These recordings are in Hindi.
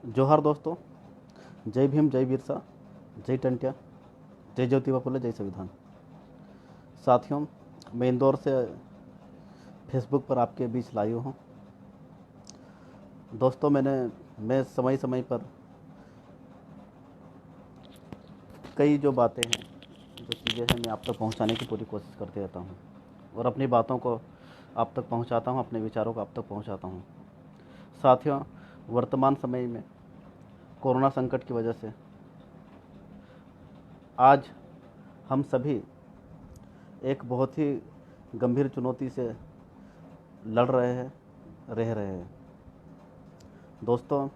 जोहार दोस्तों। जय भीम, जय बिरसा, जय टंटिया, जय ज्योतिबा फुले, जय संविधान। साथियों, मैं इंदौर से फेसबुक पर आपके बीच लाइव हूँ। दोस्तों, मैं समय समय पर कई जो बातें हैं, जो चीज़ें हैं, मैं आप तक पहुँचाने की पूरी कोशिश करते रहता हूँ और अपनी बातों को आप तक पहुँचाता हूँ, अपने विचारों को आप तक पहुँचाता हूँ। साथियों, वर्तमान समय में कोरोना संकट की वजह से आज हम सभी एक बहुत ही गंभीर चुनौती से लड़ रहे हैं, रह रहे हैं। दोस्तों,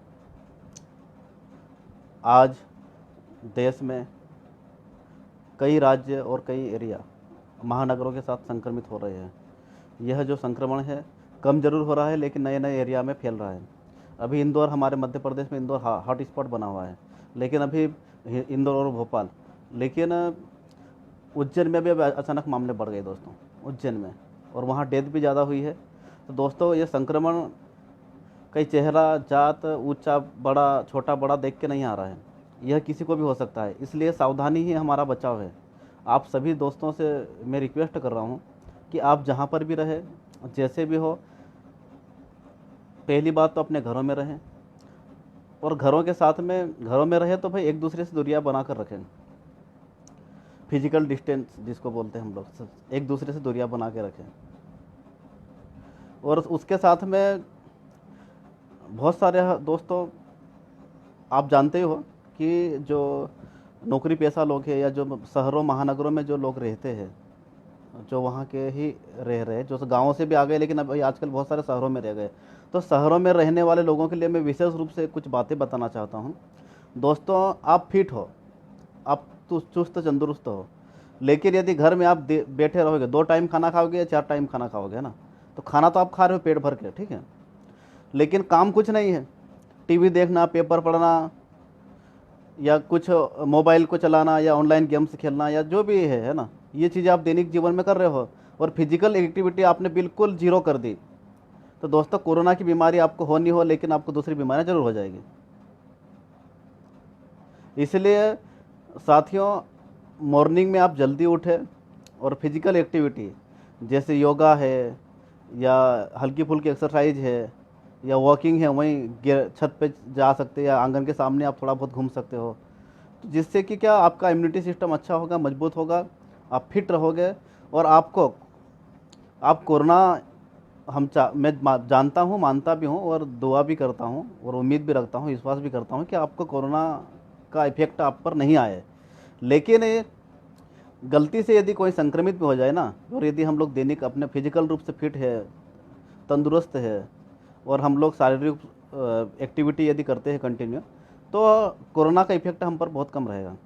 आज देश में कई राज्य और कई एरिया महानगरों के साथ संक्रमित हो रहे हैं। यह जो संक्रमण है कम जरूर हो रहा है, लेकिन नए नए एरिया में फैल रहा है। अभी इंदौर, हमारे मध्य प्रदेश में इंदौर हॉट स्पॉट बना हुआ है, लेकिन अभी इंदौर और भोपाल, लेकिन उज्जैन में भी अब अचानक मामले बढ़ गए दोस्तों, उज्जैन में, और वहाँ डेथ भी ज़्यादा हुई है। तो दोस्तों, ये संक्रमण कई चेहरा, जात, ऊंचा बड़ा, छोटा बड़ा देख के नहीं आ रहा है। यह किसी को भी हो सकता है, इसलिए सावधानी ही हमारा बचाव है। आप सभी दोस्तों से मैं रिक्वेस्ट कर रहा हूँ कि आप जहाँ पर भी रहे, जैसे भी हो, पहली बात तो अपने घरों में रहें, और घरों के साथ में, घरों में रहे तो भाई एक दूसरे से दूरियां बना कर रखें। फिजिकल डिस्टेंस जिसको बोलते हैं हम लोग, एक दूसरे से दूरियां बना के रखें। और उसके साथ में बहुत सारे दोस्तों, आप जानते ही हो कि जो नौकरी पेशा लोग हैं या जो शहरों महानगरों में जो लोग रहते हैं, जो वहाँ के ही रह रहे हैं, जो गाँवों से भी आ गए लेकिन अब आजकल बहुत सारे शहरों में रह गए, तो शहरों में रहने वाले लोगों के लिए मैं विशेष रूप से कुछ बातें बताना चाहता हूँ। दोस्तों, आप फिट हो, आप चुस्त तंदुरुस्त हो, लेकिन यदि घर में आप बैठे रहोगे, 2 टाइम खाना खाओगे या 4 टाइम खाना खाओगे, है ना, तो खाना तो आप खा रहे हो पेट भर के, ठीक है, लेकिन काम कुछ नहीं है। टीवी देखना, पेपर पढ़ना, या कुछ मोबाइल को चलाना, या ऑनलाइन गेम्स खेलना, या जो भी है ना, ये चीज़ें आप दैनिक जीवन में कर रहे हो, और फिजिकल एक्टिविटी आपने बिल्कुल जीरो कर दी, तो दोस्तों कोरोना की बीमारी आपको हो नहीं हो, लेकिन आपको दूसरी बीमारियां जरूर हो जाएगी। इसलिए साथियों, मॉर्निंग में आप जल्दी उठें और फिजिकल एक्टिविटी जैसे योगा है, या हल्की फुल्की एक्सरसाइज है, या वॉकिंग है, वहीं छत पे जा सकते हैं, या आंगन के सामने आप थोड़ा बहुत घूम सकते हो, तो जिससे कि क्या, आपका इम्यूनिटी सिस्टम अच्छा होगा, मजबूत होगा, आप फिट रहोगे। और आप कोरोना, मैं जानता हूँ, मानता भी हूँ, और दुआ भी करता हूँ, और उम्मीद भी रखता हूँ, विश्वास भी करता हूँ कि आपको कोरोना का इफेक्ट आप पर नहीं आए। लेकिन ये गलती से यदि कोई संक्रमित भी हो जाए ना, और यदि हम लोग दैनिक अपने फिजिकल रूप से फिट है, तंदुरुस्त है, और हम लोग शारीरिक एक्टिविटी यदि करते हैं कंटिन्यू, तो कोरोना का इफेक्ट हम पर बहुत कम रहेगा।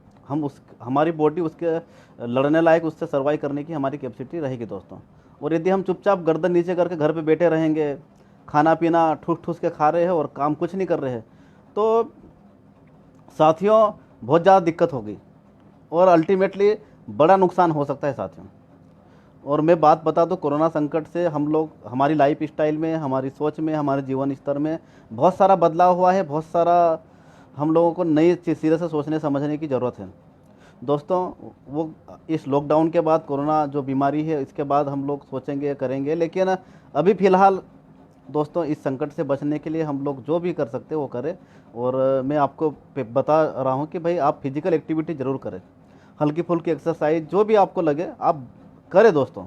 हमारी बॉडी उसके लड़ने लायक, उससे सर्वाइव करने की हमारी कैपेसिटी रहेगी दोस्तों। और यदि हम चुपचाप गर्दन नीचे करके घर पे बैठे रहेंगे, खाना पीना ठूस ठूस के खा रहे हैं और काम कुछ नहीं कर रहे हैं, तो साथियों बहुत ज़्यादा दिक्कत होगी, और अल्टीमेटली बड़ा नुकसान हो सकता है साथियों। और मैं बात बता दूं, कोरोना संकट से हम लोग, हमारी लाइफ स्टाइल में, हमारी सोच में, हमारे जीवन स्तर में बहुत सारा बदलाव हुआ है। बहुत सारा हम लोगों को नई सिरे से सोचने समझने की ज़रूरत है दोस्तों। वो इस लॉकडाउन के बाद, कोरोना जो बीमारी है, इसके बाद हम लोग सोचेंगे, करेंगे, लेकिन अभी फ़िलहाल दोस्तों इस संकट से बचने के लिए हम लोग जो भी कर सकते हैं वो करें। और मैं आपको बता रहा हूँ कि भाई आप फिजिकल एक्टिविटी ज़रूर करें, हल्की फुल्की एक्सरसाइज जो भी आपको लगे आप करें दोस्तों।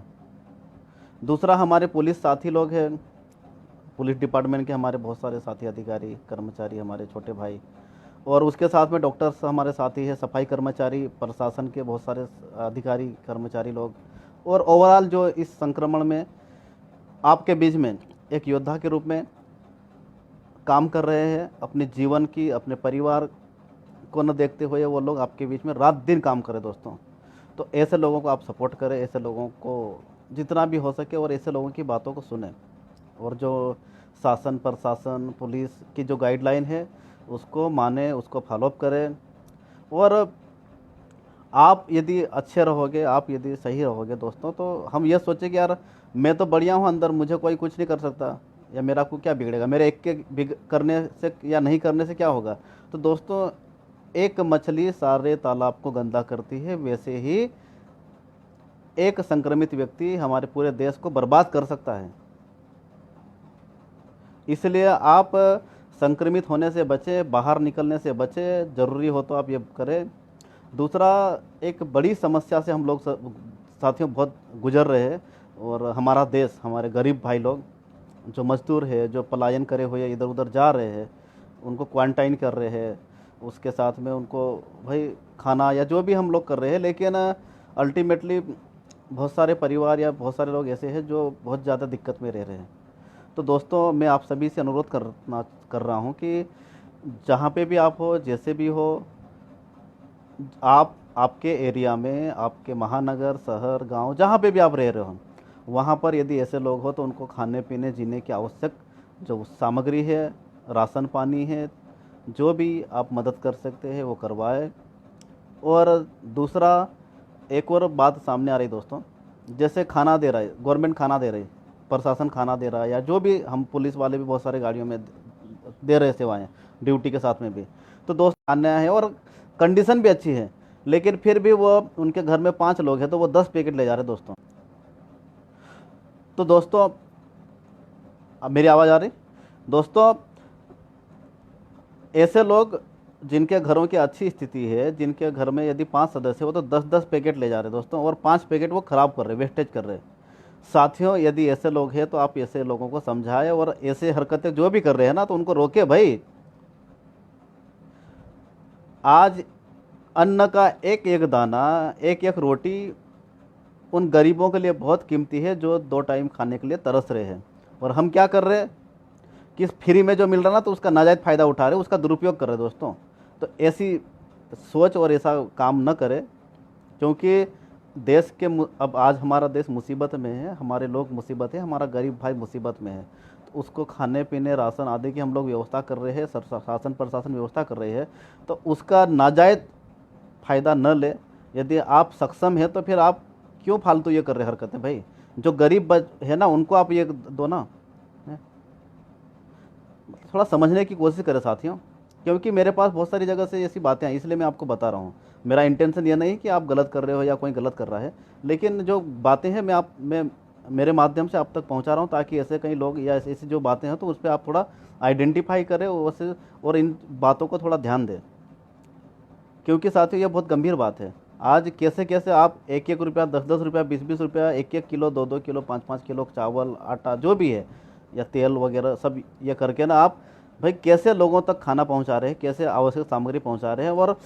दूसरा, हमारे पुलिस साथी लोग हैं, पुलिस डिपार्टमेंट के हमारे बहुत सारे साथी, अधिकारी, कर्मचारी, हमारे छोटे भाई, और उसके साथ में डॉक्टर्स हमारे साथी हैं, सफाई कर्मचारी, प्रशासन के बहुत सारे अधिकारी, कर्मचारी लोग, और ओवरऑल जो इस संक्रमण में आपके बीच में एक योद्धा के रूप में काम कर रहे हैं, अपने जीवन की, अपने परिवार को न देखते हुए वो लोग आपके बीच में रात दिन काम करें दोस्तों। तो ऐसे लोगों को आप सपोर्ट करें, ऐसे लोगों को जितना भी हो सके, और ऐसे लोगों की बातों को सुने, और जो शासन, प्रशासन, पुलिस की जो गाइडलाइन है उसको माने, उसको फॉलोअप करें। और आप यदि अच्छे रहोगे, आप यदि सही रहोगे दोस्तों, तो हम ये सोचें कि यार मैं तो बढ़िया हूँ अंदर, मुझे कोई कुछ नहीं कर सकता, या मेरा को क्या बिगड़ेगा, मेरे एक के करने से या नहीं करने से क्या होगा। तो दोस्तों, एक मछली सारे तालाब को गंदा करती है, वैसे ही एक संक्रमित व्यक्ति हमारे पूरे देश को बर्बाद कर सकता है। इसलिए आप संक्रमित होने से बचें, बाहर निकलने से बचें, ज़रूरी हो तो आप ये करें। दूसरा, एक बड़ी समस्या से हम लोग साथियों बहुत गुजर रहे हैं, और हमारा देश, हमारे गरीब भाई लोग जो मजदूर है, जो पलायन करे हुए इधर उधर जा रहे हैं, उनको क्वारंटाइन कर रहे हैं, उसके साथ में उनको भाई खाना या जो भी हम लोग कर रहे हैं, लेकिन अल्टीमेटली बहुत सारे परिवार या बहुत सारे लोग ऐसे हैं जो बहुत ज़्यादा दिक्कत में रह रहे हैं। तो दोस्तों, मैं आप सभी से अनुरोध कर रहा हूँ कि जहाँ पे भी आप हो, जैसे भी हो, आप आपके एरिया में, आपके महानगर, शहर, गांव, जहाँ पे भी आप रह रहे हो, वहाँ पर यदि ऐसे लोग हो तो उनको खाने पीने जीने की आवश्यक जो सामग्री है, राशन पानी है, जो भी आप मदद कर सकते हैं वो करवाएं। और दूसरा, एक और बात सामने आ रही दोस्तों, जैसे खाना दे रहा है गवर्नमेंट, खाना दे रही, प्रशासन खाना दे रहा है, या जो भी हम पुलिस वाले भी बहुत सारे गाड़ियों में दे रहे सेवाएं ड्यूटी के साथ में भी। तो दोस्त, अन्याय है और कंडीशन भी अच्छी है, लेकिन फिर भी वो उनके घर में 5 लोग हैं तो वो 10 पैकेट ले जा रहे दोस्तों। तो दोस्तों, अब मेरी आवाज़ आ रही दोस्तों, ऐसे लोग जिनके घरों की अच्छी स्थिति है, जिनके घर में यदि 5 सदस्य हो तो 10-10 पैकेट ले जा रहे दोस्तों, और 5 पैकेट वो ख़राब कर रहे, वेस्टेज कर रहे। साथियों, यदि ऐसे लोग हैं तो आप ऐसे लोगों को समझाएं, और ऐसे हरकतें जो भी कर रहे हैं ना तो उनको रोके भाई। आज अन्न का एक एक दाना, एक एक रोटी उन गरीबों के लिए बहुत कीमती है जो 2 टाइम खाने के लिए तरस रहे हैं, और हम क्या कर रहे हैं कि फ्री में जो मिल रहा ना तो उसका नाजायज़ फ़ायदा उठा रहे, उसका दुरुपयोग कर रहे दोस्तों। तो ऐसी सोच और ऐसा काम न करें, क्योंकि देश के अब आज हमारा देश मुसीबत में है, हमारे लोग मुसीबत है, हमारा गरीब भाई मुसीबत में है। तो उसको खाने पीने, राशन आदि की हम लोग व्यवस्था कर रहे हैं, शासन प्रशासन व्यवस्था कर रही है, तो उसका नाजायज़ फ़ायदा न ले। यदि आप सक्षम हैं तो फिर आप क्यों फालतू ये कर रहे हरकतें भाई। जो गरीब है ना उनको आप ये दो ना, थोड़ा समझने की कोशिश करें साथियों, क्योंकि मेरे पास बहुत सारी जगह से ऐसी बातें हैं, इसलिए मैं आपको बता रहा हूँ। मेरा इंटेंशन ये नहीं कि आप गलत कर रहे हो या कोई गलत कर रहा है, लेकिन जो बातें हैं मैं मेरे माध्यम से आप तक पहुँचा रहा हूँ, ताकि ऐसे कई लोग या ऐसी जो बातें हैं तो उस पर आप थोड़ा आइडेंटिफाई करें और इन बातों को थोड़ा ध्यान दें, क्योंकि साथियों ये बहुत गंभीर बात है। आज कैसे कैसे आप 1-1 रुपया, 10-10 रुपया, 20-20 रुपया, 1-1 किलो, 2-2 किलो, 5-5 किलो चावल, आटा, जो भी है, या तेल वगैरह सब ये करके ना आप भाई कैसे लोगों तक खाना पहुंचा रहे हैं, कैसे आवश्यक सामग्री पहुंचा रहे हैं। और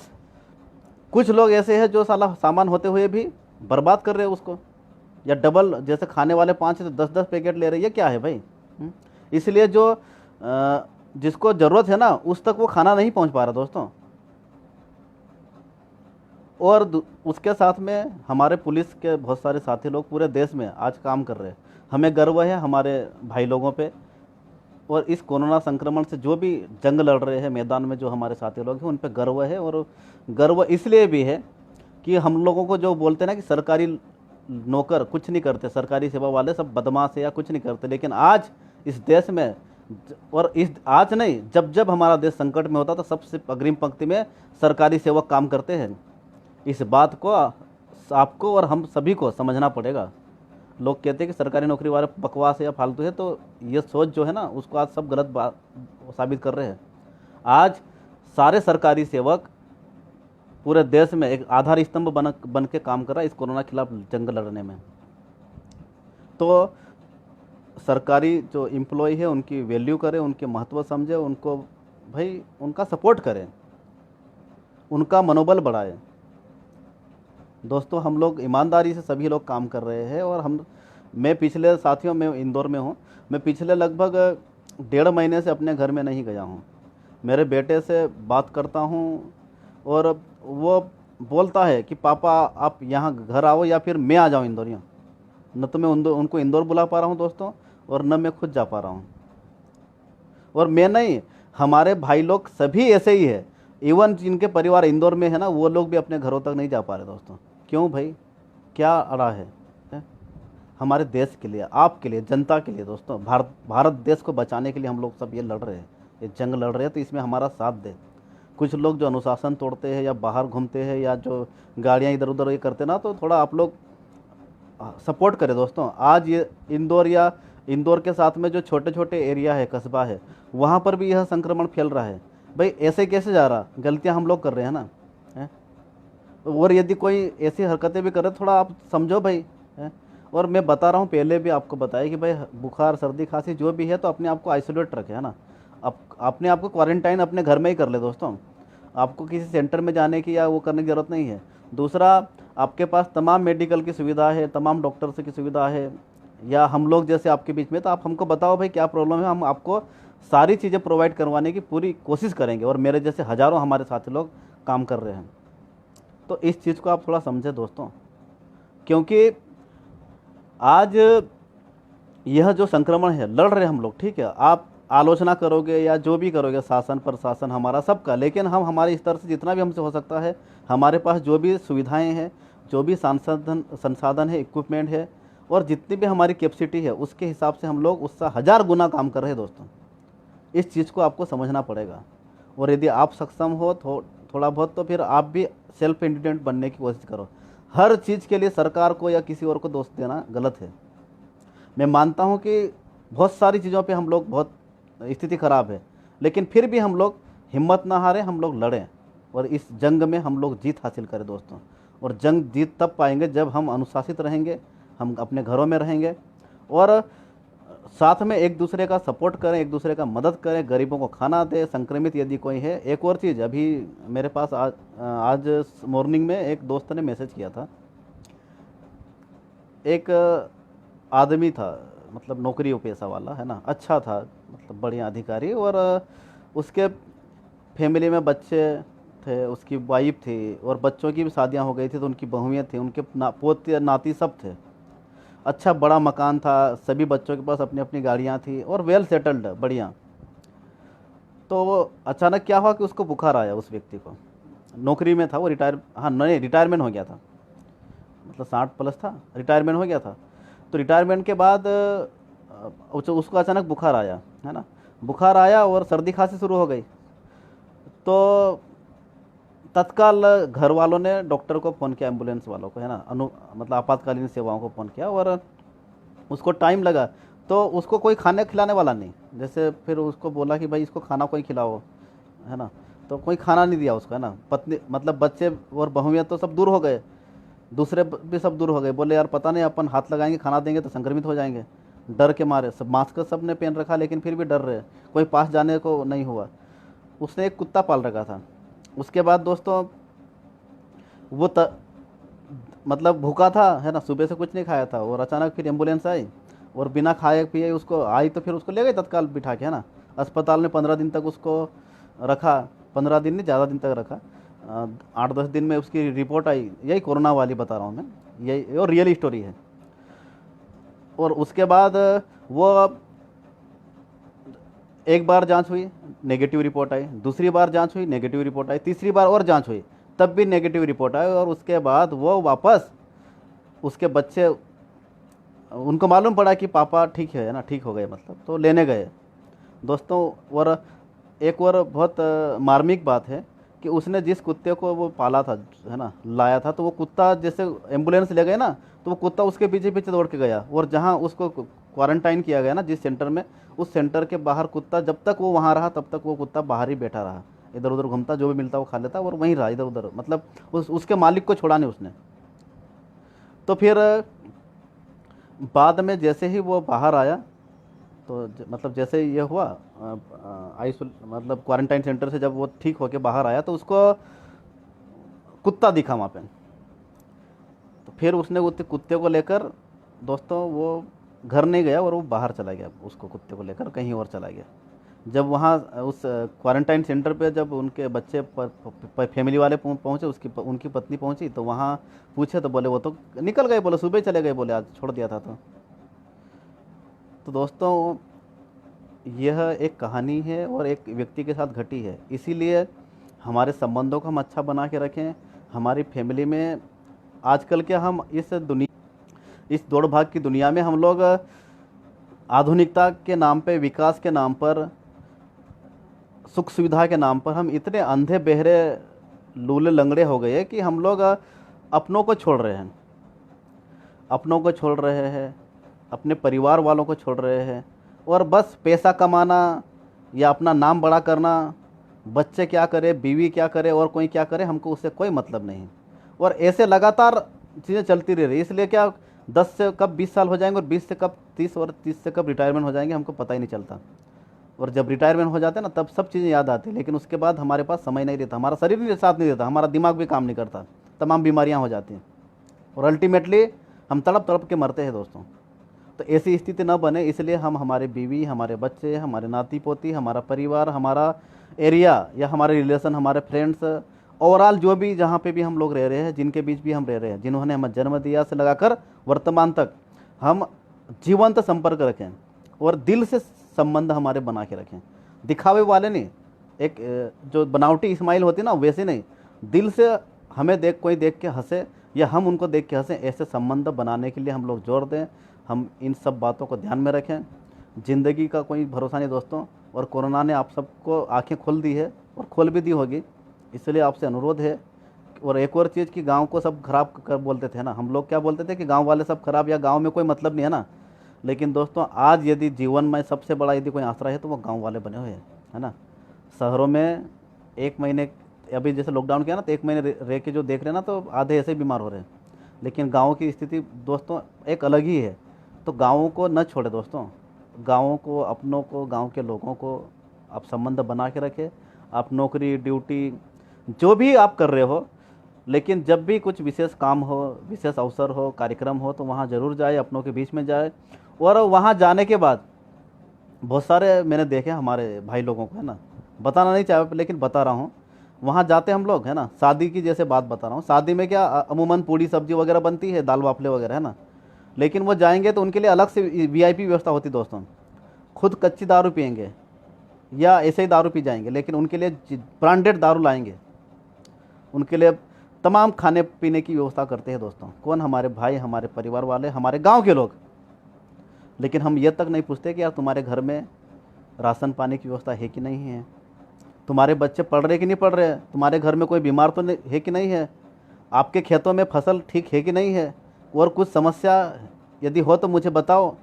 कुछ लोग ऐसे हैं जो साला सामान होते हुए भी बर्बाद कर रहे हैं उसको, या डबल, जैसे खाने वाले 5 तो 10-10 पैकेट ले रहे हैं, ये क्या है भाई। इसलिए जो जिसको ज़रूरत है ना उस तक वो खाना नहीं पहुंच पा रहा दोस्तों। और उसके साथ में हमारे पुलिस के बहुत सारे साथी लोग पूरे देश में आज काम कर रहे हैं। हमें गर्व है हमारे भाई लोगों पे, और इस कोरोना संक्रमण से जो भी जंग लड़ रहे हैं मैदान में, जो हमारे साथी लोग हैं, उन पे गर्व है। और गर्व इसलिए भी है कि हम लोगों को जो बोलते हैं ना कि सरकारी नौकर कुछ नहीं करते, सरकारी सेवा वाले सब बदमाश है या कुछ नहीं करते, लेकिन आज इस देश में, और इस आज नहीं, जब जब हमारा देश संकट में होता तो सबसे अग्रिम पंक्ति में सरकारी सेवक काम करते हैं। इस बात को आपको और हम सभी को समझना पड़ेगा। लोग कहते हैं कि सरकारी नौकरी वाले बकवास है या फालतू है, तो ये सोच जो है ना उसको आज सब गलत बात साबित कर रहे हैं। आज सारे सरकारी सेवक पूरे देश में एक आधार स्तंभ बन के काम कर रहा है इस कोरोना के खिलाफ जंग लड़ने में। तो सरकारी जो एम्प्लॉय है उनकी वैल्यू करें, उनके महत्व समझे, उनको भाई उनका सपोर्ट करें, उनका मनोबल बढ़ाएं। दोस्तों, हम लोग ईमानदारी से सभी लोग काम कर रहे हैं। और मैं पिछले, साथियों मैं इंदौर में हूँ, मैं पिछले लगभग 1.5 महीने से अपने घर में नहीं गया हूँ। मेरे बेटे से बात करता हूँ और वो बोलता है कि पापा आप यहाँ घर आओ या फिर मैं आ जाऊँ इंदौर। यहाँ न तो मैं उनको इंदौर बुला पा रहा हूँ दोस्तों, और न मैं खुद जा पा रहा हूँ। और मैं नहीं, हमारे भाई लोग सभी ऐसे ही है। इवन जिनके परिवार इंदौर में है ना, वो लोग भी अपने घरों तक नहीं जा पा रहे दोस्तों। क्यों भाई, क्या अड़ा है? हमारे देश के लिए, आपके लिए, जनता के लिए दोस्तों, भारत देश को बचाने के लिए हम लोग सब ये लड़ रहे हैं, ये जंग लड़ रहे हैं। तो इसमें हमारा साथ दे। कुछ लोग जो अनुशासन तोड़ते हैं या बाहर घूमते हैं या जो गाड़ियाँ इधर उधर ये करते ना, तो थोड़ा आप लोग सपोर्ट करें दोस्तों। आज ये इंदौर के साथ में जो छोटे छोटे एरिया है, कस्बा है, वहाँ पर भी यह संक्रमण फैल रहा है। भाई ऐसे कैसे जा रहा? गलतियाँ हम लोग कर रहे हैं ना, हैं? और यदि कोई ऐसी हरकतें भी करे, थोड़ा आप समझो भाई, हैं? और मैं बता रहा हूँ, पहले भी आपको बताया कि भाई बुखार सर्दी खांसी जो भी है तो अपने आप को आइसोलेट रखे, है ना। आप अपने आप को क्वारंटाइन अपने घर में ही कर ले दोस्तों। आपको किसी सेंटर में जाने की या वो करने की ज़रूरत नहीं है। दूसरा, आपके पास तमाम मेडिकल की सुविधा है, तमाम डॉक्टर्स की सुविधा है, या हम लोग जैसे आपके बीच में, तो आप हमको बताओ भाई क्या प्रॉब्लम है, हम आपको सारी चीज़ें प्रोवाइड करवाने की पूरी कोशिश करेंगे। और मेरे जैसे हज़ारों हमारे साथी लोग काम कर रहे हैं। तो इस चीज़ को आप थोड़ा समझें दोस्तों, क्योंकि आज यह जो संक्रमण है, लड़ रहे हम लोग, ठीक है। आप आलोचना करोगे या जो भी करोगे, शासन प्रशासन हमारा सबका, लेकिन हम हमारे स्तर से जितना भी हमसे हो सकता है, हमारे पास जो भी सुविधाएं हैं, जो भी संसाधन है, इक्विपमेंट है, और जितनी भी हमारी कैपेसिटी है, उसके हिसाब से हम लोग उससे 1000 गुना काम कर रहे हैं दोस्तों। इस चीज़ को आपको समझना पड़ेगा। और यदि आप सक्षम हो थोड़ा बहुत, तो फिर आप भी सेल्फ इंडिपेंडेंट बनने की कोशिश करो। हर चीज़ के लिए सरकार को या किसी और को दोष देना गलत है। मैं मानता हूँ कि बहुत सारी चीज़ों पे हम लोग, बहुत स्थिति खराब है, लेकिन फिर भी हम लोग हिम्मत ना हारें, हम लोग लड़ें और इस जंग में हम लोग जीत हासिल करें दोस्तों। और जंग जीत तब पाएंगे जब हम अनुशासित रहेंगे, हम अपने घरों में रहेंगे और साथ में एक दूसरे का सपोर्ट करें, एक दूसरे का मदद करें, गरीबों को खाना दें, संक्रमित यदि कोई है। एक और चीज़, अभी मेरे पास आज मॉर्निंग में एक दोस्त ने मैसेज किया था। एक आदमी था, मतलब नौकरी पेशा वाला, है ना, अच्छा था, मतलब बढ़िया अधिकारी, और उसके फैमिली में बच्चे थे, उसकी वाइफ थी, और बच्चों की भी शादियां हो गई थी, तो उनकी बहुएँ थी, उनके पोते नाती सब थे। अच्छा बड़ा मकान था, सभी बच्चों के पास अपनी अपनी गाड़ियाँ थी और वेल सेटल्ड, बढ़िया। तो वो अचानक क्या हुआ कि उसको बुखार आया, उस व्यक्ति को। नौकरी में था वो, हाँ नहीं, रिटायरमेंट हो गया था, मतलब 60 प्लस था, रिटायरमेंट हो गया था। तो रिटायरमेंट के बाद उसको अचानक बुखार आया, है ना। बुखार आया और सर्दी खांसी शुरू हो गई। तो तत्काल घर वालों ने डॉक्टर को फ़ोन किया, एम्बुलेंस वालों को, है ना, मतलब आपातकालीन सेवाओं को फ़ोन किया, और उसको टाइम लगा। तो उसको कोई खाने खिलाने वाला नहीं, जैसे फिर उसको बोला कि भाई इसको खाना कोई खिलाओ, है ना, तो कोई खाना नहीं दिया उसको, है ना। पत्नी, मतलब बच्चे और बहुएँ तो सब दूर हो गए, दूसरे भी सब दूर हो गए। बोले यार पता नहीं, अपन हाथ लगाएंगे खाना देंगे तो संक्रमित हो जाएंगे, डर के मारे। सब मास्क सब ने पहन रखा, लेकिन फिर भी डर रहे, कोई पास जाने को नहीं हुआ। उसने एक कुत्ता पाल रखा था। उसके बाद दोस्तों वो मतलब भूखा था, है ना, सुबह से कुछ नहीं खाया था, और अचानक फिर एम्बुलेंस आई और बिना खाए पिए उसको आई, तो फिर उसको ले गए तत्काल बिठा के, है ना। अस्पताल में 15 दिन तक उसको रखा, 15 दिन नहीं, ज़्यादा दिन तक रखा। 8-10 दिन में उसकी रिपोर्ट आई, यही कोरोना वाली बता रहा हूँ मैं, यही और रियल स्टोरी है। और उसके बाद वो एक बार जांच हुई, नेगेटिव रिपोर्ट आई, दूसरी बार जांच हुई, नेगेटिव रिपोर्ट आई, तीसरी बार और जांच हुई, तब भी नेगेटिव रिपोर्ट आई। और उसके बाद वो वापस, उसके बच्चे, उनको मालूम पड़ा कि पापा ठीक है ना, ठीक हो गए मतलब, तो लेने गए दोस्तों। और एक और बहुत मार्मिक बात है कि उसने जिस कुत्ते को वो पाला था, है ना, लाया था, तो वो कुत्ता जैसे एम्बुलेंस ले गए ना, तो वो कुत्ता उसके पीछे पीछे दौड़ के गया। और जहाँ उसको क्वारंटाइन किया गया ना, जिस सेंटर में, उस सेंटर के बाहर कुत्ता, जब तक वो वहाँ रहा तब तक वो कुत्ता बाहर ही बैठा रहा, इधर उधर घूमता, जो भी मिलता वो खा लेता, और वहीं रहा इधर उधर, मतलब उसके मालिक को छोड़ा नहीं उसने। तो फिर बाद में जैसे ही वो बाहर आया, तो मतलब जैसे ये हुआ, मतलब क्वारंटाइन सेंटर से जब वो ठीक होके बाहर आया, तो उसको कुत्ता दिखा वहाँ पे। तो फिर उसने उस कुत्ते को लेकर दोस्तों, वो घर नहीं गया और वो बाहर चला गया, उसको कुत्ते को लेकर कहीं और चला गया। जब वहाँ उस क्वारंटाइन सेंटर पे जब उनके बच्चे फैमिली वाले पहुँचे, उनकी पत्नी पहुँची, तो वहाँ पूछे तो बोले वो तो निकल गए, बोले सुबह चले गए, बोले आज छोड़ दिया था। तो दोस्तों यह एक कहानी है और एक व्यक्ति के साथ घटी है, इसीलिए हमारे संबंधों को हम अच्छा बना के रखें। हमारी फैमिली में आजकल के हम इस दुनिया इस दौड़ भाग की दुनिया में हम लोग आधुनिकता के नाम पे, विकास के नाम पर, सुख सुविधा के नाम पर हम इतने अंधे बहरे लूले लंगड़े हो गए कि हम लोग अपनों को छोड़ रहे हैं, अपनों को छोड़ रहे हैं, अपने परिवार वालों को छोड़ रहे हैं, और बस पैसा कमाना या अपना नाम बड़ा करना, बच्चे क्या करे, बीवी क्या करे और कोई क्या करे, हमको उससे कोई मतलब नहीं। और ऐसे लगातार चीज़ें चलती रह रही, इसलिए क्या 10 से कब 20 साल हो जाएंगे और 20 से कब 30 और 30 से कब रिटायरमेंट हो जाएंगे, हमको पता ही नहीं चलता। और जब रिटायरमेंट हो जाते हैं ना, तब सब चीज़ें याद आती है, लेकिन उसके बाद हमारे पास समय नहीं रहता, हमारा शरीर भी साथ नहीं देता, हमारा दिमाग भी काम नहीं करता, तमाम बीमारियाँ हो जाती हैं और अल्टीमेटली हम तड़प तड़प के मरते हैं दोस्तों। तो ऐसी स्थिति न बने, इसलिए हम हमारे बीवी, हमारे बच्चे, हमारे नाती पोती, हमारा परिवार, हमारा एरिया या हमारे रिलेशन, हमारे फ्रेंड्स, ओवरऑल जो भी जहाँ पे भी हम लोग रह रहे हैं, जिनके बीच भी हम रह रहे हैं, जिन्होंने हमें जन्म दिया से लगाकर वर्तमान तक, हम जीवंत संपर्क रखें और दिल से संबंध हमारे बना के रखें। दिखावे वाले नहीं, एक जो बनावटी स्माइल होती है ना, वैसे नहीं, दिल से हमें कोई देख के हंसे या हम उनको देख के हंसें, ऐसे संबंध बनाने के लिए हम लोग जोर दें। हम इन सब बातों को ध्यान में रखें। ज़िंदगी का कोई भरोसा नहीं दोस्तों, और कोरोना ने आप सबको आंखें खोल दी है और खोल भी दी होगी, इसलिए आपसे अनुरोध है। और एक और चीज़ कि गांव को सब खराब कर बोलते थे ना, हम लोग क्या बोलते थे कि गांव वाले सब खराब या गांव में कोई मतलब नहीं है ना, लेकिन दोस्तों आज यदि जीवन में सबसे बड़ा यदि कोई आसरा है तो वो गांव वाले बने हुए हैं, है ना। शहरों में 1 महीने अभी जैसे लॉकडाउन किया ना, तो 1 महीने रह के जो देख रहे हैं ना, तो आधे ऐसे बीमार हो रहे हैं, लेकिन गाँव की स्थिति दोस्तों एक अलग ही है। तो गाँवों को न छोड़े दोस्तों, गाँवों को, अपनों को, गाँव के लोगों को आप संबंध बना के रखें। आप नौकरी ड्यूटी जो भी आप कर रहे हो, लेकिन जब भी कुछ विशेष काम हो, विशेष अवसर हो, कार्यक्रम हो, तो वहाँ ज़रूर जाए, अपनों के बीच में जाए। और वहाँ जाने के बाद बहुत सारे मैंने देखे हमारे भाई लोगों को, है ना, बताना नहीं चाहे लेकिन बता रहा हूँ, वहाँ जाते हम लोग, है ना, शादी की जैसे बात बता रहा हूँ, शादी में क्या अमूमन पूड़ी सब्जी वगैरह बनती है, दाल वाफले वगैरह, है ना, लेकिन वो जाएंगे तो उनके लिए अलग से वीआईपी व्यवस्था होती दोस्तों। खुद कच्ची दारू पियेंगे या ऐसे ही दारू पी जाएंगे, लेकिन उनके लिए ब्रांडेड दारू लाएंगे, उनके लिए तमाम खाने पीने की व्यवस्था करते हैं दोस्तों। कौन? हमारे भाई, हमारे परिवार वाले, हमारे गांव के लोग। लेकिन हम ये तक नहीं पूछते कि यार तुम्हारे घर में राशन पानी की व्यवस्था है कि नहीं है, तुम्हारे बच्चे पढ़ रहे कि नहीं पढ़ रहे, तुम्हारे घर में कोई बीमार तो नहीं है कि नहीं है, आपके खेतों में फसल ठीक है कि नहीं है, और कुछ समस्या यदि हो तो मुझे बताओ।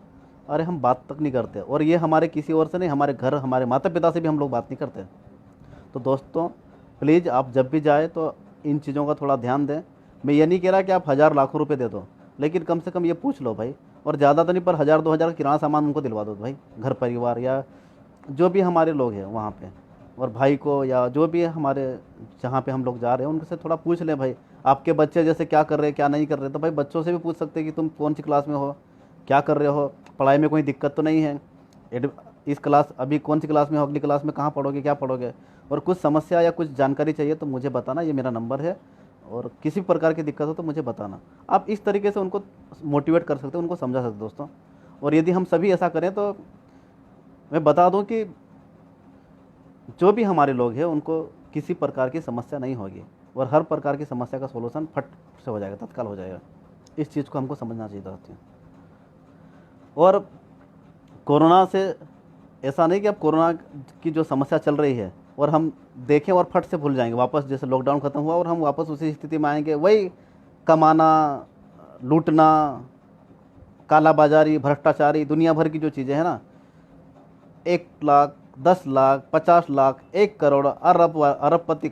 अरे हम बात तक नहीं करते, और ये हमारे किसी और से नहीं, हमारे घर, हमारे माता पिता से भी हम लोग बात नहीं करते। तो दोस्तों प्लीज़ आप जब भी जाए तो इन चीज़ों का थोड़ा ध्यान दें। मैं ये नहीं कह रहा कि आप हज़ार लाखों रुपए दे दो, लेकिन कम से कम ये पूछ लो भाई, और ज़्यादा तो नहीं पर 1000-2000 का किराना सामान उनको दिलवा दो भाई, घर परिवार या जो भी हमारे लोग हैं वहाँ पे, और भाई को या जो भी है हमारे जहाँ पे हम लोग जा रहे हैं उनसे थोड़ा पूछ लें भाई, आपके बच्चे जैसे क्या कर रहे हैं क्या नहीं कर रहे। तो भाई बच्चों से भी पूछ सकते हैं कि तुम कौन सी क्लास में हो, क्या कर रहे हो, पढ़ाई में कोई दिक्कत तो नहीं है, इस क्लास अभी कौन सी क्लास में हो, अगली क्लास में कहाँ पढ़ोगे, क्या पढ़ोगे, और कुछ समस्या या कुछ जानकारी चाहिए तो मुझे बताना, ये मेरा नंबर है, और किसी प्रकार की दिक्कत हो तो मुझे बताना। आप इस तरीके से उनको मोटिवेट कर सकते हो, उनको समझा सकते हो दोस्तों। और यदि हम सभी ऐसा करें तो मैं बता दूं कि जो भी हमारे लोग हैं उनको किसी प्रकार की समस्या नहीं होगी, और हर प्रकार की समस्या का सोल्यूशन फट से हो जाएगा, तत्काल हो जाएगा। इस चीज़ को हमको समझना चाहिए दोस्तों। और कोरोना से ऐसा नहीं कि अब कोरोना की जो समस्या चल रही है और हम देखें और फट से भूल जाएंगे, वापस जैसे लॉकडाउन ख़त्म हुआ और हम वापस उसी स्थिति में आएंगे, वही कमाना, लूटना, कालाबाजारी, भ्रष्टाचारी, दुनिया भर की जो चीज़ें हैं ना, 1 लाख, 10 लाख, 50 लाख, 1 करोड़, अरबपति,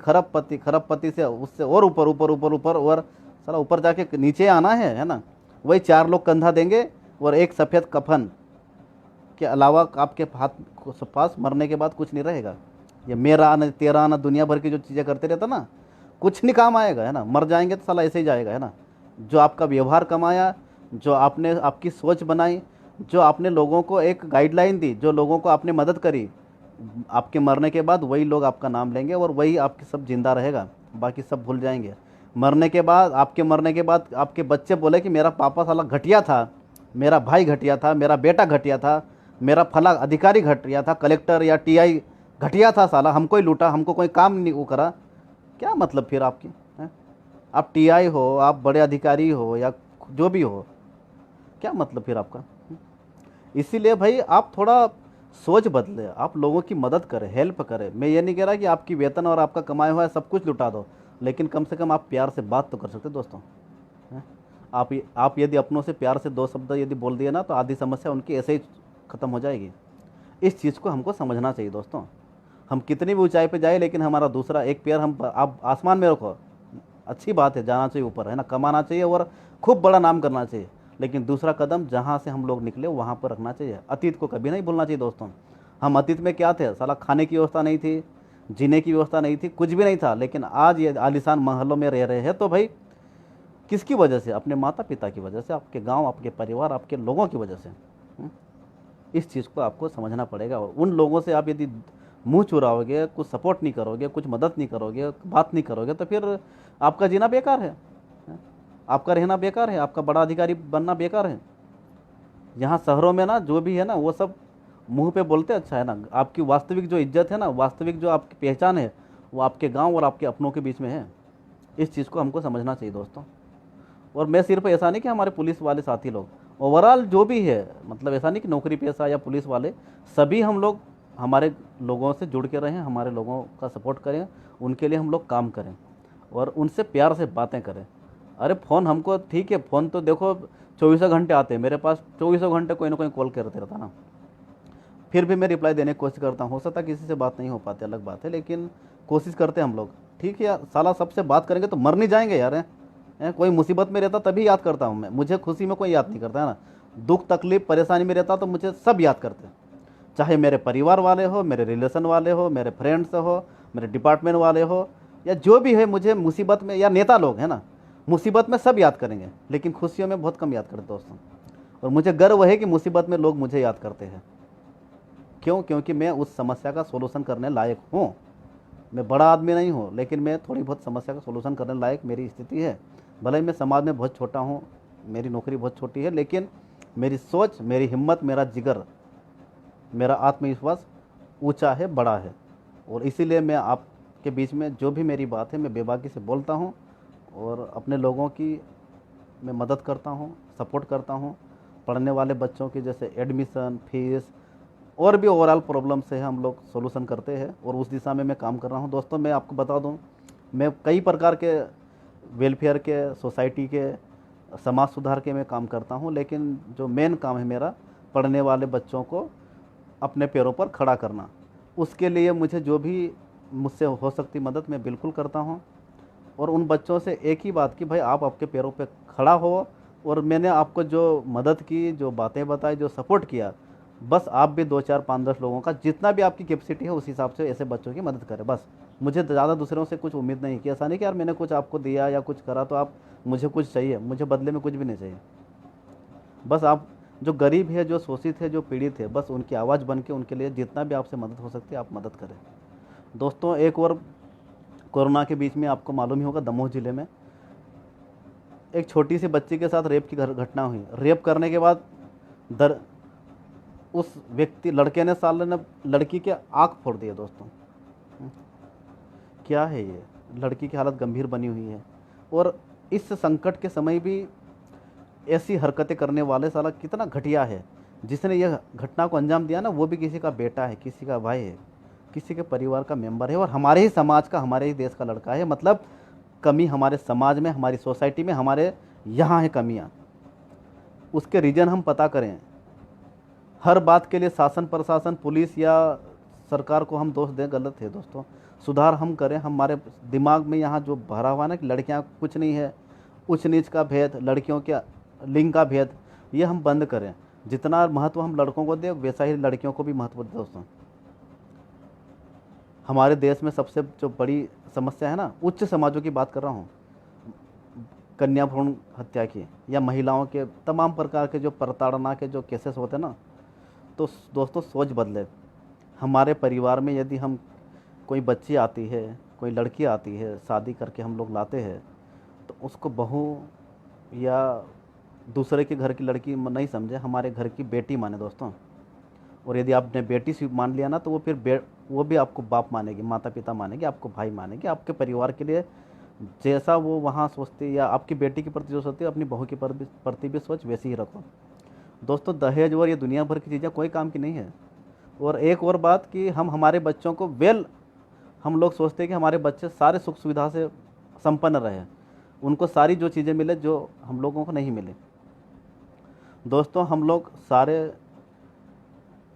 खरबपति से उससे और ऊपर ऊपर ऊपर ऊपर, और साला ऊपर जाके नीचे आना है ना। वही 4 लोग कंधा देंगे और एक सफ़ेद कफन के अलावा आपके हाथ पास मरने के बाद कुछ नहीं रहेगा। ये मेरा आना, तेरा आना, दुनिया भर की जो चीज़ें करते रहता ना, कुछ नहीं काम आएगा, है ना। मर जाएंगे तो साला ऐसे ही जाएगा, है ना। जो आपका व्यवहार कमाया, जो आपने आपकी सोच बनाई, जो आपने लोगों को एक गाइडलाइन दी, जो लोगों को आपने मदद करी, आपके मरने के बाद वही लोग आपका नाम लेंगे और वही आपके सब जिंदा रहेगा, बाकी सब भूल जाएंगे। मरने के बाद, आपके मरने के बाद आपके बच्चे बोले कि मेरा पापा साला घटिया था, मेरा भाई घटिया था, मेरा बेटा घटिया था, मेरा फला अधिकारी घटिया था, कलेक्टर या टीआई घटिया था, साला हमको ही लूटा, हमको कोई काम नहीं वो करा। क्या मतलब फिर आपकी है? आप टीआई हो, आप बड़े अधिकारी हो या जो भी हो, क्या मतलब फिर आपका? इसीलिए भाई आप थोड़ा सोच बदले, आप लोगों की मदद करें, हेल्प करें। मैं ये नहीं कह रहा कि आपकी वेतन और आपका कमाया हुआ है सब कुछ लुटा दो, लेकिन कम से कम आप प्यार से बात तो कर सकते दोस्तों, हैं? आप यदि अपनों से प्यार से दो शब्द यदि बोल दिए ना, तो आधी समस्या उनकी ऐसे ही ख़त्म हो जाएगी। इस चीज़ को हमको समझना चाहिए दोस्तों। हम कितनी भी ऊंचाई पे जाए, लेकिन हमारा दूसरा एक पैर हम आप आसमान में रखो, अच्छी बात है, जाना चाहिए ऊपर, है ना, कमाना चाहिए और खूब बड़ा नाम करना चाहिए, लेकिन दूसरा कदम जहाँ से हम लोग निकले वहाँ पर रखना चाहिए। अतीत को कभी नहीं भूलना चाहिए दोस्तों। हम अतीत में क्या थे, साला खाने की व्यवस्था नहीं थी, जीने की व्यवस्था नहीं थी, कुछ भी नहीं था, लेकिन आज ये आलीशान महलों में रह रहे हैं, तो भाई किसकी वजह से? अपने माता पिता की वजह से, आपके गांव, आपके परिवार, आपके लोगों की वजह से। इस चीज़ को आपको समझना पड़ेगा। और उन लोगों से आप यदि मुंह चुराओगे, कुछ सपोर्ट नहीं करोगे, कुछ मदद नहीं करोगे, बात नहीं करोगे, तो फिर आपका जीना बेकार है, आपका रहना बेकार है, आपका बड़ा अधिकारी बनना बेकार है। यहाँ शहरों में ना जो भी है ना, वो सब मुंह पे बोलते अच्छा है ना, आपकी वास्तविक जो इज्जत है ना, वास्तविक जो आपकी पहचान है, वो आपके गांव और आपके अपनों के बीच में है। इस चीज़ को हमको समझना चाहिए दोस्तों। और मैं सिर्फ ऐसा नहीं कि हमारे पुलिस वाले साथी लोग, ओवरऑल जो भी है, मतलब ऐसा नहीं कि नौकरी पेशा या पुलिस वाले, सभी हम लोग हमारे लोगों से जुड़ के रहें, हमारे लोगों का सपोर्ट करें, उनके लिए हम लोग काम करें और उनसे प्यार से बातें करें। अरे फ़ोन हमको, ठीक है, फ़ोन तो देखो 24 घंटे आते हैं मेरे पास, 24 घंटे कोई ना कोई कॉल करते रहता ना, फिर भी मैं रिप्लाई देने की कोशिश करता हूँ। हो सकता है किसी से बात नहीं हो पाती, अलग बात है, लेकिन कोशिश करते हैं हम लोग। ठीक है यार, साला सबसे बात करेंगे तो मर नहीं जाएंगे यार, हैं? कोई मुसीबत में रहता तभी याद करता हूँ मैं, मुझे खुशी में कोई याद नहीं करता है ना, दुख तकलीफ परेशानी में रहता तो मुझे सब याद करते हैं, चाहे मेरे परिवार वाले हो, मेरे रिलेशन वाले हो, मेरे फ्रेंड्स हो, मेरे डिपार्टमेंट वाले हो, या जो भी है, मुझे मुसीबत में, या नेता लोग है ना, मुसीबत में सब याद करेंगे, लेकिन खुशियों में बहुत कम याद करते दोस्तों। और मुझे गर्व है कि मुसीबत में लोग मुझे याद करते हैं। क्यों? क्योंकि मैं उस समस्या का सोल्यूशन करने लायक हूँ। मैं बड़ा आदमी नहीं हूँ, लेकिन मैं थोड़ी बहुत समस्या का सोल्यूशन करने लायक मेरी स्थिति है। भले ही मैं समाज में बहुत छोटा हूँ, मेरी नौकरी बहुत छोटी है, लेकिन मेरी सोच, मेरी हिम्मत, मेरा जिगर, मेरा आत्मविश्वास ऊंचा है, बड़ा है। और इसीलिए मैं आपके बीच में जो भी मेरी बात है, मैं बेबाकी से बोलता हूँ और अपने लोगों की मैं मदद करता हूँ, सपोर्ट करता हूँ। पढ़ने वाले बच्चों की जैसे एडमिशन, फीस और भी ओवरऑल प्रॉब्लम से हम लोग सोल्यूशन करते हैं, और उस दिशा में मैं काम कर रहा हूँ दोस्तों। मैं आपको बता दूँ, मैं कई प्रकार के वेलफेयर के, सोसाइटी के, समाज सुधार के मैं काम करता हूँ, लेकिन जो मेन काम है मेरा, पढ़ने वाले बच्चों को अपने पैरों पर खड़ा करना। उसके लिए मुझे जो भी मुझसे हो सकती मदद मैं बिल्कुल करता हूँ। और उन बच्चों से एक ही बात की, भाई आप आपके पैरों पे खड़ा हो, और मैंने आपको जो मदद की, जो बातें बताई, जो सपोर्ट किया, बस आप भी 2 4 5 10 लोगों का, जितना भी आपकी कैपेसिटी है, उस हिसाब से ऐसे बच्चों की मदद करें। बस मुझे ज़्यादा दूसरों से कुछ उम्मीद नहीं कि ऐसा नहीं कि यार मैंने कुछ आपको दिया या कुछ करा तो आप मुझे कुछ चाहिए, मुझे बदले में कुछ भी नहीं चाहिए। बस आप जो गरीब है, जो शोषित है, जो पीड़ित है, बस उनकी आवाज़ बन के उनके लिए जितना भी आपसे मदद हो सकती है आप मदद करें दोस्तों। एक और, कोरोना के बीच में आपको मालूम ही होगा, दमोह ज़िले में एक छोटी सी बच्ची के साथ रेप की घटना हुई। रेप करने के बाद दर उस व्यक्ति, लड़के ने, साले ने लड़की के आँख फोड़ दिए दोस्तों। क्या है ये? लड़की की हालत गंभीर बनी हुई है, और इस संकट के समय भी ऐसी हरकतें करने वाले, साला कितना घटिया है। जिसने यह घटना को अंजाम दिया ना, वो भी किसी का बेटा है, किसी का भाई है, किसी के परिवार का मेंबर है, और हमारे ही समाज का, हमारे ही देश का लड़का है। मतलब कमी हमारे समाज में, हमारी सोसाइटी में, हमारे यहाँ है कमियाँ। उसके रीज़न हम पता करें। हर बात के लिए शासन, प्रशासन, पुलिस या सरकार को हम दोष दें, गलत है दोस्तों। सुधार हम करें। हमारे दिमाग में यहाँ जो भरा हुआ ना कि लड़कियाँ कुछ नहीं है, उच्च नीच का भेद, लड़कियों के लिंग का भेद, ये हम बंद करें। जितना महत्व हम लड़कों को दें, वैसा ही लड़कियों को भी महत्व दें दोस्तों। हमारे देश में सबसे जो बड़ी समस्या है ना, उच्च समाजों की बात कर रहा हूँ, कन्या भ्रूण हत्या की, या महिलाओं के तमाम प्रकार के जो प्रताड़ना के जो केसेस होते हैं ना, तो दोस्तों सोच बदले। हमारे परिवार में यदि हम, कोई बच्ची आती है, कोई लड़की आती है, शादी करके हम लोग लाते हैं, तो उसको बहू या दूसरे के घर की लड़की नहीं समझे, हमारे घर की बेटी माने दोस्तों। और यदि आपने बेटी से मान लिया ना, तो वो फिर वो भी आपको बाप मानेगी, माता पिता मानेगी, आपको भाई मानेगी। आपके परिवार के लिए जैसा वो वहाँ सोचती है, या आपकी बेटी के प्रति जो सोचती है, अपनी बहू के प्रति भी सोच वैसी ही रखो। दोस्तों दहेज और ये दुनिया भर की चीज़ें कोई काम की नहीं है। और एक और बात कि हम हमारे बच्चों को हम लोग सोचते हैं कि हमारे बच्चे सारे सुख सुविधा से संपन्न रहे, उनको सारी जो चीज़ें मिले जो हम लोगों को नहीं मिली। दोस्तों हम लोग सारे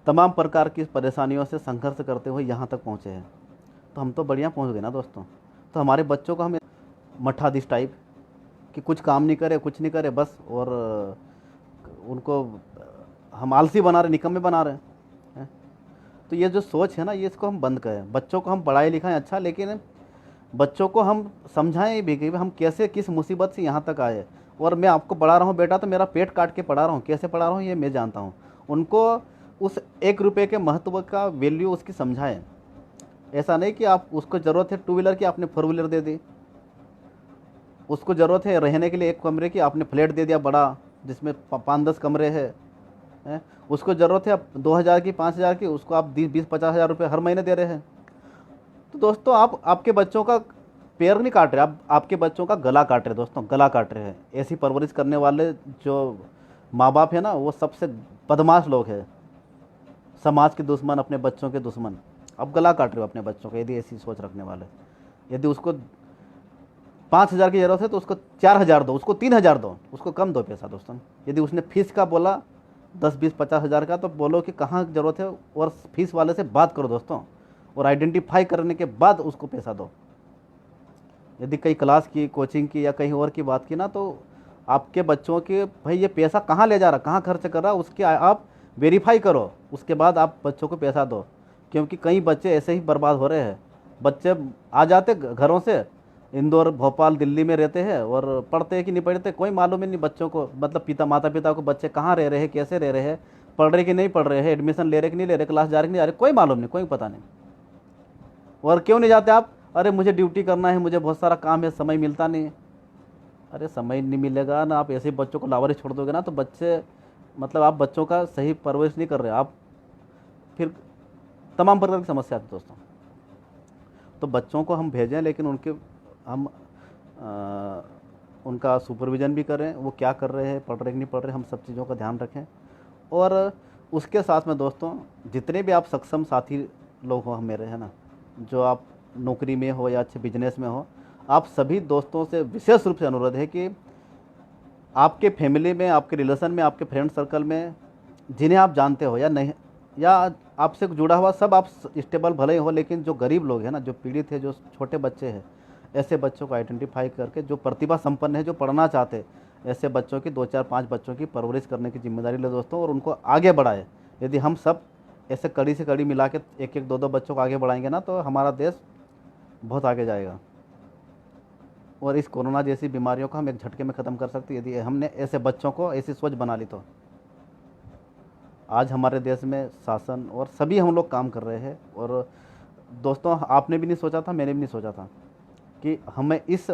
तमाम प्रकार की परेशानियों से संघर्ष करते हुए यहाँ तक पहुँचे हैं, तो हम तो बढ़िया पहुँच गए ना दोस्तों। तो हमारे बच्चों को हम मठाधीश टाइप कि कुछ काम नहीं करे, कुछ नहीं करे बस, और उनको हम आलसी बना रहे, निकम्मे बना रहे हैं। तो ये जो सोच है ना, ये इसको हम बंद करें। बच्चों को हम पढ़ाई लिखाएं अच्छा, लेकिन बच्चों को हम समझाएं भी कि हम कैसे किस मुसीबत से यहाँ तक आए। और मैं आपको पढ़ा रहा हूँ बेटा, तो मेरा पेट काट के पढ़ा रहा हूँ, कैसे पढ़ा रहा हूँ ये मैं जानता हूँ। उनको उस 1 रुपये के महत्व का वैल्यू उसकी समझाएं। ऐसा नहीं कि आप उसको ज़रूरत है 2 व्हीलर की, आपने 4 व्हीलर दे दी। उसको ज़रूरत है रहने के लिए 1 कमरे की, आपने फ्लैट दे दिया बड़ा जिसमें 5-10 कमरे हैं। उसको ज़रूरत है 2,000 की, 5,000 की, उसको आप 20-50 हज़ार रुपये हर महीने दे रहे हैं। तो दोस्तों आप आपके बच्चों का पैर नहीं काट रहे, आप आपके बच्चों का गला काट रहे दोस्तों, गला काट रहे हैं। ऐसी परवरिश करने वाले जो माँ बाप है ना, वो सबसे बदमाश लोग हैं, समाज के दुश्मन, अपने बच्चों के दुश्मन। अब गला काट रहे हो अपने बच्चों का यदि ऐसी सोच रखने वाले। यदि उसको 5,000 की ज़रूरत है तो उसको 4,000 दो, उसको 3,000 दो, उसको कम दो पैसा दोस्तों। यदि उसने फीस का बोला 10-20-50 हज़ार का, तो बोलो कि कहाँ ज़रूरत है और फीस वाले से बात करो दोस्तों, और आइडेंटिफाई करने के बाद उसको पैसा दो। यदि कहीं क्लास की, कोचिंग की या कहीं और की बात की ना, तो आपके बच्चों के भाई ये पैसा कहाँ ले जा रहा, कहाँ खर्च कर रहा, उसके आप वेरीफाई करो, उसके बाद आप बच्चों को पैसा दो। क्योंकि कई बच्चे ऐसे ही बर्बाद हो रहे हैं। बच्चे आ जाते घरों से, इंदौर, भोपाल, दिल्ली में रहते हैं, और पढ़ते हैं कि नहीं पढ़ते कोई मालूम ही नहीं बच्चों को। मतलब माता पिता को बच्चे कहाँ रह रहे हैं, कैसे रह रहे हैं, पढ़ रहे कि नहीं पढ़ रहे हैं, एडमिशन ले रहे कि नहीं ले रहे, क्लास जा रहे कि नहीं जा रहे, कोई मालूम नहीं, कोई पता नहीं। और क्यों नहीं जाते आप? अरे मुझे ड्यूटी करना है, मुझे बहुत सारा काम है, समय मिलता नहीं। अरे समय नहीं मिलेगा ना, आप ऐसे ही बच्चों को लावारिस छोड़ दोगे ना, तो बच्चे मतलब आप बच्चों का सही परवरिश नहीं कर रहे, आप फिर तमाम प्रकार की समस्या आती है दोस्तों। तो बच्चों को हम भेजें, लेकिन हम उनका सुपरविज़न भी करें, वो क्या कर रहे हैं, पढ़ रहे कि नहीं पढ़ रहे, हम सब चीज़ों का ध्यान रखें। और उसके साथ में दोस्तों जितने भी आप सक्षम साथी लोग हो मेरे, है ना, जो आप नौकरी में हो या अच्छे बिजनेस में हो, आप सभी दोस्तों से विशेष रूप से अनुरोध है कि आपके फैमिली में, आपके रिलेशन में, आपके फ्रेंड सर्कल में जिन्हें आप जानते हो या नहीं, या आपसे जुड़ा हुआ सब आप स्टेबल भले ही हो, लेकिन जो गरीब लोग हैं ना, जो पीड़ित है, जो छोटे बच्चे हैं, ऐसे बच्चों को आइडेंटिफाई करके, जो प्रतिभा संपन्न है, जो पढ़ना चाहते हैं, ऐसे बच्चों की 2-4-5 बच्चों की परवरिश करने की जिम्मेदारी ले दोस्तों, और उनको आगे बढ़ाए। यदि हम सब ऐसे कड़ी से कड़ी मिला के 1-1, 2-2 बच्चों को आगे बढ़ाएंगे ना, तो हमारा देश बहुत आगे जाएगा। और इस कोरोना जैसी बीमारियों को हम एक झटके में ख़त्म कर सकते हैं यदि हमने ऐसे बच्चों को ऐसी सोच बना ली। तो आज हमारे देश में शासन और सभी हम लोग काम कर रहे हैं। और दोस्तों आपने भी नहीं सोचा था, मैंने भी नहीं सोचा था कि हमें इस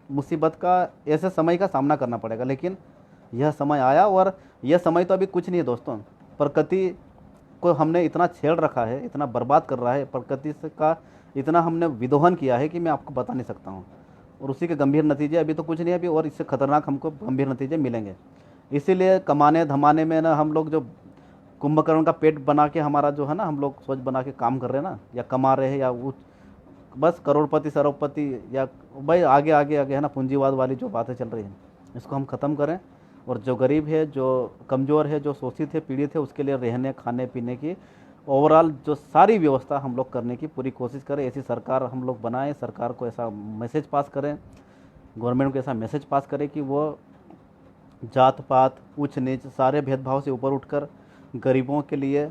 मुसीबत का, ऐसे समय का सामना करना पड़ेगा, लेकिन यह समय आया। और यह समय तो अभी कुछ नहीं है दोस्तों। प्रकृति को हमने इतना छेड़ रखा है, इतना बर्बाद कर रहा है, प्रकृति से का इतना हमने विदोहन किया है कि मैं आपको बता नहीं सकता हूँ। और उसी के गंभीर नतीजे अभी तो कुछ नहीं है अभी, और इससे खतरनाक हमको गंभीर नतीजे मिलेंगे। इसीलिए कमाने धमाने में ना, हम लोग जो कुंभकर्ण का पेट बना के हमारा जो है ना, हम लोग सोच बना के काम कर रहे हैं ना, या कमा रहे हैं, या वो बस करोड़पति सरबपति, या भाई आगे आगे आगे है ना, पूंजीवाद वाली जो बातें चल रही हैं, इसको हम ख़त्म करें। और जो गरीब है, जो कमज़ोर है, जो शोषित है, पीड़ित है, उसके लिए रहने खाने पीने की ओवरऑल जो सारी व्यवस्था हम लोग करने की पूरी कोशिश करें। ऐसी सरकार हम लोग बनाएं, सरकार को ऐसा मैसेज पास करें, गवर्नमेंट को ऐसा मैसेज पास करें कि वो जात पात, ऊंच नीच, सारे भेदभाव से ऊपर उठकर गरीबों के लिए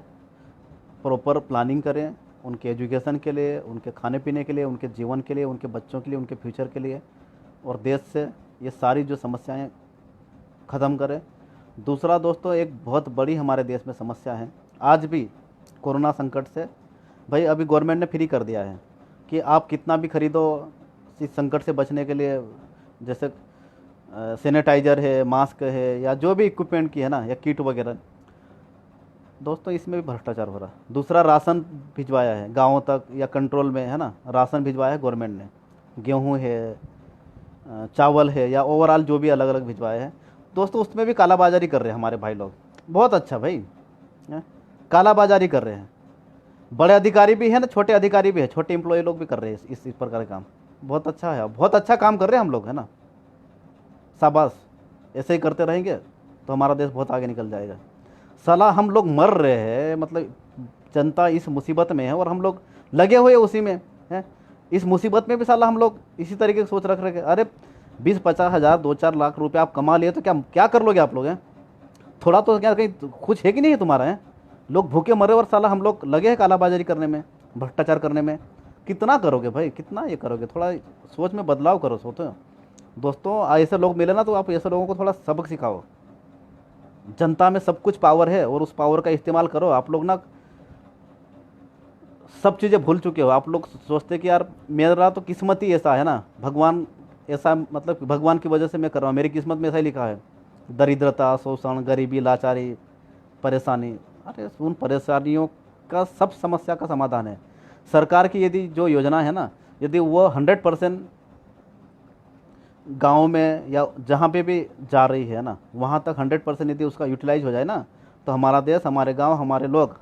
प्रॉपर प्लानिंग करें, उनके एजुकेशन के लिए, उनके खाने पीने के लिए, उनके जीवन के लिए, उनके बच्चों के लिए, उनके फ्यूचर के लिए, और देश से ये सारी जो समस्याएं ख़त्म करें। दूसरा दोस्तों, एक बहुत बड़ी हमारे देश में समस्या है आज भी कोरोना संकट से। भाई अभी गवर्नमेंट ने फ्री कर दिया है कि आप कितना भी खरीदो इस संकट से बचने के लिए, जैसे सैनिटाइज़र है, मास्क है, या जो भी इक्विपमेंट की है ना, या किट वगैरह। दोस्तों इसमें भी भ्रष्टाचार हो रहा है। दूसरा, राशन भिजवाया है गाँवों तक, या कंट्रोल में है ना, राशन भिजवाया है गवर्नमेंट ने, गेहूँ है, चावल है, या ओवरऑल जो भी अलग अलग भिजवाए हैं दोस्तों, उसमें भी कालाबाजारी कर रहे हैं हमारे भाई लोग। बहुत अच्छा भाई। हैं? कालाबाजारी कर रहे हैं, बड़े अधिकारी भी हैं ना, छोटे अधिकारी भी है, छोटे एम्प्लॉय लोग भी कर रहे हैं इस प्रकार का काम। बहुत अच्छा है, बहुत अच्छा काम कर रहे हैं हम लोग, है ना। शाबाश, ऐसे ही करते रहेंगे तो हमारा देश बहुत आगे निकल जाएगा। साला हम लोग मर रहे हैं, मतलब जनता इस मुसीबत में है और हम लोग लगे हुए उसी में हैं। इस मुसीबत में भी साला हम लोग इसी तरीके की सोच रख रहे हैं। अरे 20-50 हज़ार 2-4 लाख रुपए आप कमा लिए तो क्या क्या कर लोगे आप लोग हैं? थोड़ा तो क्या कहीं कुछ है कि नहीं है तुम्हारा है? लोग भूखे मरे और साला हम लोग लगे हैं कालाबाजारी करने में, भ्रष्टाचार करने में। कितना करोगे भाई, कितना ये करोगे? थोड़ा सोच में बदलाव करो। सोचो दोस्तों, ऐसे लोग मिले ना तो आप ऐसे लोगों को थोड़ा सबक सिखाओ। जनता में सब कुछ पावर है और उस पावर का इस्तेमाल करो। आप लोग ना सब चीज़ें भूल चुके हो। आप लोग सोचते कि यार मेरा तो किस्मत ही ऐसा है ना, भगवान ऐसा, मतलब भगवान की वजह से मैं कर रहा हूँ, मेरी किस्मत में ऐसा ही लिखा है। दरिद्रता, शोषण, गरीबी, लाचारी, परेशानी। अरे उन परेशानियों का, सब समस्या का समाधान है। सरकार की यदि जो योजना है ना, यदि वो 100% गाँव में या जहाँ पे भी जा रही है ना, वहाँ तक 100% यदि उसका यूटिलाइज हो जाए ना, तो हमारा देश, हमारे गांव, हमारे लोग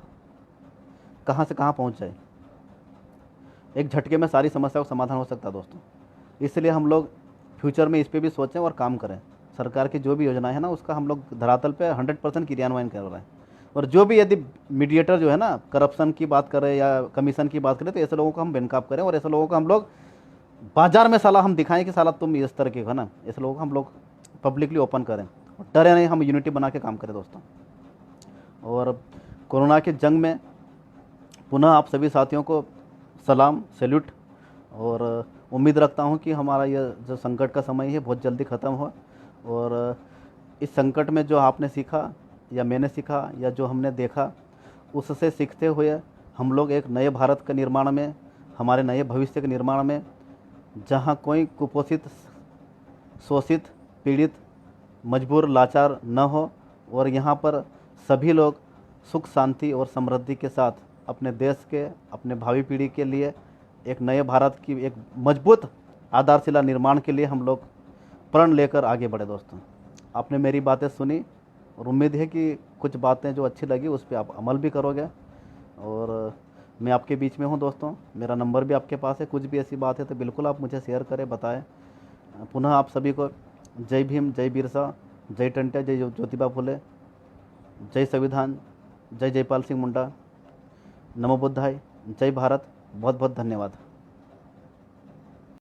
कहाँ से कहाँ पहुँच जाए। एक झटके में सारी समस्या का समाधान हो सकता है दोस्तों। इसलिए हम लोग फ्यूचर में इस पे भी सोचें और काम करें। सरकार की जो भी योजना है ना, उसका हम लोग धरातल पे 100% क्रियान्वयन कर रहे हैं। और जो भी यदि मीडिएटर जो है ना, करप्शन की बात करें या कमीशन की बात करें, तो ऐसे लोगों को हम बेनकाब करें और ऐसे लोगों को हम लोग बाजार में साला हम दिखाएं कि साला तुम इस तरह के हो ना। ऐसे लोगों को हम लोग पब्लिकली ओपन करें और डरे नहीं, हम यूनिटी बना के काम करें दोस्तों। और कोरोना की जंग में पुनः आप सभी साथियों को सलाम, सैल्यूट। और उम्मीद रखता हूं कि हमारा यह जो संकट का समय है बहुत जल्दी ख़त्म हो। और इस संकट में जो आपने सीखा या मैंने सीखा या जो हमने देखा, उससे सीखते हुए हम लोग एक नए भारत के निर्माण में, हमारे नए भविष्य के निर्माण में, जहां कोई कुपोषित, शोषित, पीड़ित, मजबूर, लाचार न हो, और यहाँ पर सभी लोग सुख, शांति और समृद्धि के साथ अपने देश के, अपने भावी पीढ़ी के लिए एक नए भारत की एक मजबूत आधारशिला निर्माण के लिए हम लोग प्रण लेकर आगे बढ़े दोस्तों। आपने मेरी बातें सुनी और उम्मीद है कि कुछ बातें जो अच्छी लगी उस पर आप अमल भी करोगे। और मैं आपके बीच में हूँ दोस्तों, मेरा नंबर भी आपके पास है। कुछ भी ऐसी बात है तो बिल्कुल आप मुझे शेयर करें, बताएं। पुनः आप सभी को जय भीम, जय बिरसा, जय टंटे, जय ज्योतिबा फुले, जय संविधान, जय जयपाल सिंह मुंडा, नमो बुद्धाय, जय भारत। बहुत बहुत धन्यवाद।